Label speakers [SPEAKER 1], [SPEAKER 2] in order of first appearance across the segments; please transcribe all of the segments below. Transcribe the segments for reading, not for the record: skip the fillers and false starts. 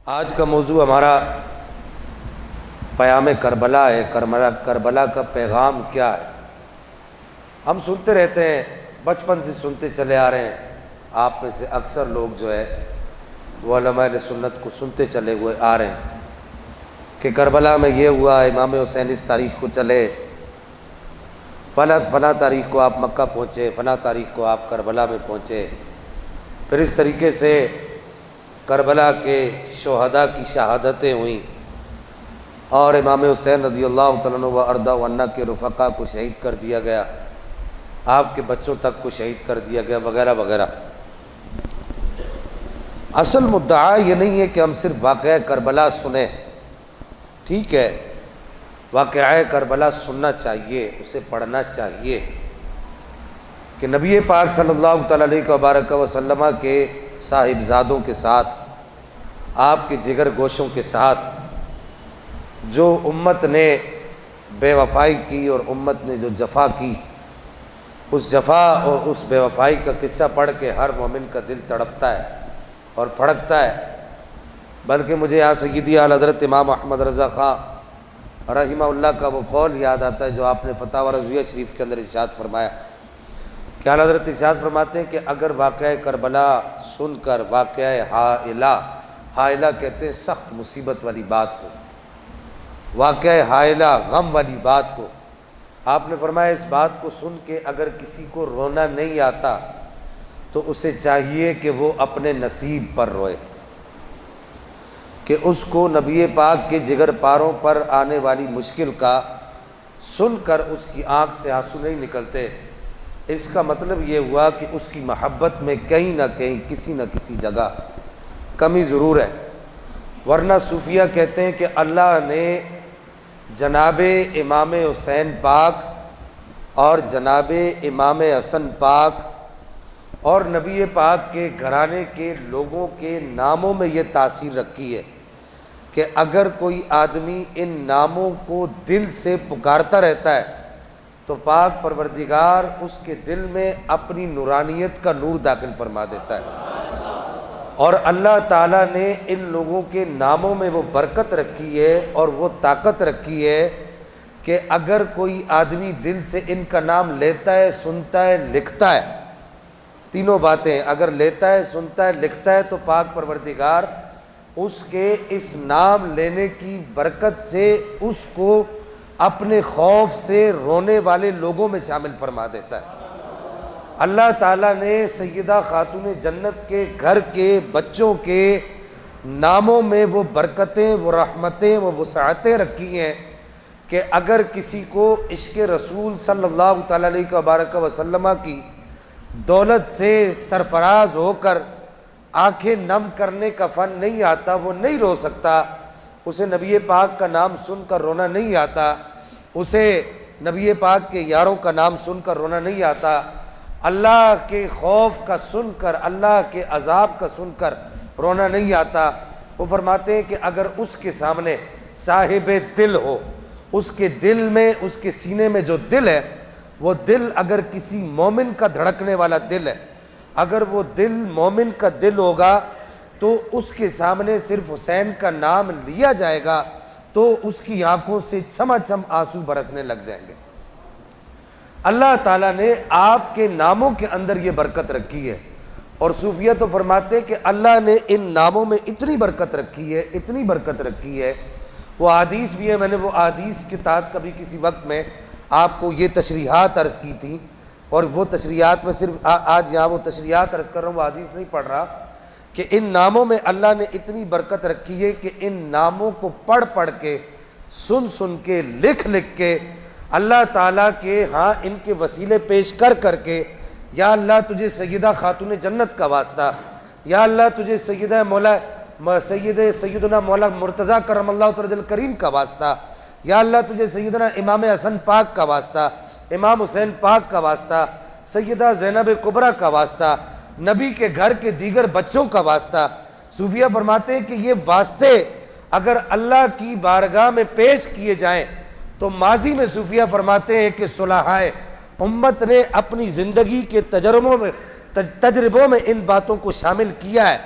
[SPEAKER 1] آج کا موضوع ہمارا پیام کربلا ہے۔ کربلا کا پیغام کیا ہے؟ ہم سنتے رہتے ہیں، بچپن سے سنتے چلے آ رہے ہیں۔ آپ میں سے اکثر لوگ جو ہے وہ علماء اہل سنت کو سنتے چلے ہوئے آ رہے ہیں کہ کربلا میں یہ ہوا، امام حسین اس تاریخ کو چلے، فلاں تاریخ کو آپ مکہ پہنچے، فلاں تاریخ کو آپ کربلا میں پہنچے۔ پھر اس طریقے سے کربلا کے شہداء کی شہادتیں ہوئیں اور امام حسین رضی اللہ تعالیٰ عنہ و ارضا و عنہ کے رفقا کو شہید کر دیا گیا، آپ کے بچوں تک کو شہید کر دیا گیا، وغیرہ وغیرہ۔ اصل مدعا یہ نہیں ہے کہ ہم صرف واقعہ کربلا سنیں، ٹھیک ہے، واقعہ کربلا سننا چاہیے، اسے پڑھنا چاہیے کہ نبی پاک صلی اللہ تعالیٰ علیہ وبارک وسلم کے صاحبزادوں کے ساتھ، آپ کے جگر گوشوں کے ساتھ جو امت نے بے وفائی کی اور امت نے جو جفا کی، اس جفا اور اس بے وفائی کا قصہ پڑھ کے ہر مومن کا دل تڑپتا ہے اور پھڑکتا ہے۔ بلکہ مجھے یہاں سیدی اعلیٰ حضرت امام احمد رضا خان رحمہ اللہ کا وہ قول یاد آتا ہے جو آپ نے فتاوی رضویہ شریف کے اندر ارشاد فرمایا کہ اعلیٰ حضرت ارشاد فرماتے ہیں کہ اگر واقعہ کربلا سن کر واقعہ حائلہ کہتے ہیں سخت مصیبت والی بات کو، واقعہ حائلہ غم والی بات کو، آپ نے فرمایا اس بات کو سن کے اگر کسی کو رونا نہیں آتا تو اسے چاہیے کہ وہ اپنے نصیب پر روئے، کہ اس کو نبی پاک کے جگر پاروں پر آنے والی مشکل کا سن کر اس کی آنکھ سے آنسو نہیں نکلتے۔ اس کا مطلب یہ ہوا کہ اس کی محبت میں کہیں نہ کہیں کسی نہ کسی جگہ کمی ضرور ہے۔ ورنہ صوفیہ کہتے ہیں کہ اللہ نے جناب امام حسین پاک اور جناب امام حسن پاک اور نبی پاک کے گھرانے کے لوگوں کے ناموں میں یہ تاثیر رکھی ہے کہ اگر کوئی آدمی ان ناموں کو دل سے پکارتا رہتا ہے تو پاک پروردگار اس کے دل میں اپنی نورانیت کا نور داخل فرما دیتا ہے۔ اور اللہ تعالیٰ نے ان لوگوں کے ناموں میں وہ برکت رکھی ہے اور وہ طاقت رکھی ہے کہ اگر کوئی آدمی دل سے ان کا نام لیتا ہے، سنتا ہے، لکھتا ہے، تینوں باتیں اگر لیتا ہے، سنتا ہے، لکھتا ہے، تو پاک پروردگار اس کے اس نام لینے کی برکت سے اس کو اپنے خوف سے رونے والے لوگوں میں شامل فرما دیتا ہے۔ اللہ تعالیٰ نے سیدہ خاتون جنت کے گھر کے بچوں کے ناموں میں وہ برکتیں، وہ رحمتیں، وہ وسعتیں رکھی ہیں کہ اگر کسی کو عشق رسول صلی اللہ تعالیٰ علیہ وبارک وسلم کی دولت سے سرفراز ہو کر آنکھیں نم کرنے کا فن نہیں آتا، وہ نہیں رو سکتا، اسے نبی پاک کا نام سن کر رونا نہیں آتا، اسے نبی پاک کے یاروں کا نام سن کر رونا نہیں آتا، اللہ کے خوف کا سن کر، اللہ کے عذاب کا سن کر رونا نہیں آتا۔ وہ فرماتے ہیں کہ اگر اس کے سامنے صاحب دل ہو، اس کے دل میں، اس کے سینے میں جو دل ہے، وہ دل اگر کسی مومن کا دھڑکنے والا دل ہے، اگر وہ دل مومن کا دل ہوگا تو اس کے سامنے صرف حسین کا نام لیا جائے گا تو اس کی آنکھوں سے چھما چھم آنسو برسنے لگ جائیں گے۔ اللہ تعالیٰ نے آپ کے ناموں کے اندر یہ برکت رکھی ہے، اور صوفیہ تو فرماتے ہیں کہ اللہ نے ان ناموں میں اتنی برکت رکھی ہے، اتنی برکت رکھی ہے، وہ حدیث بھی ہے، میں نے وہ حدیث کے تحت کبھی کسی وقت میں آپ کو یہ تشریحات عرض کی تھی، اور وہ تشریحات میں صرف آج یہاں وہ تشریحات عرض کر رہا ہوں، وہ حدیث نہیں پڑھ رہا، کہ ان ناموں میں اللہ نے اتنی برکت رکھی ہے کہ ان ناموں کو پڑھ پڑھ کے، سن سن کے، لکھ لکھ کے اللہ تعالیٰ کے ہاں ان کے وسیلے پیش کر کر کے، یا اللہ تجھے سیدہ خاتون جنت کا واسطہ، یا اللہ تجھے سیدنا مولا مرتضیٰ کرم اللہ تعالی الکریم کا واسطہ، یا اللہ تجھے سیدنا امام حسن پاک کا واسطہ، امام حسین پاک کا واسطہ، سیدہ زینب کبریٰ کا واسطہ، نبی کے گھر کے دیگر بچوں کا واسطہ۔ صوفیہ فرماتے ہیں کہ یہ واسطے اگر اللہ کی بارگاہ میں پیش کیے جائیں تو ماضی میں صوفیہ فرماتے ہیں کہ صلحائے امت نے اپنی زندگی کے تجربوں میں ان باتوں کو شامل کیا ہے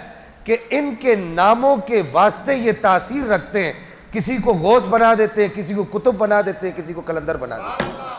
[SPEAKER 1] کہ ان کے ناموں کے واسطے یہ تاثیر رکھتے ہیں، کسی کو غوث بنا دیتے ہیں، کسی کو کتب بنا دیتے ہیں، کسی کو قلندر بنا دیتے ہیں۔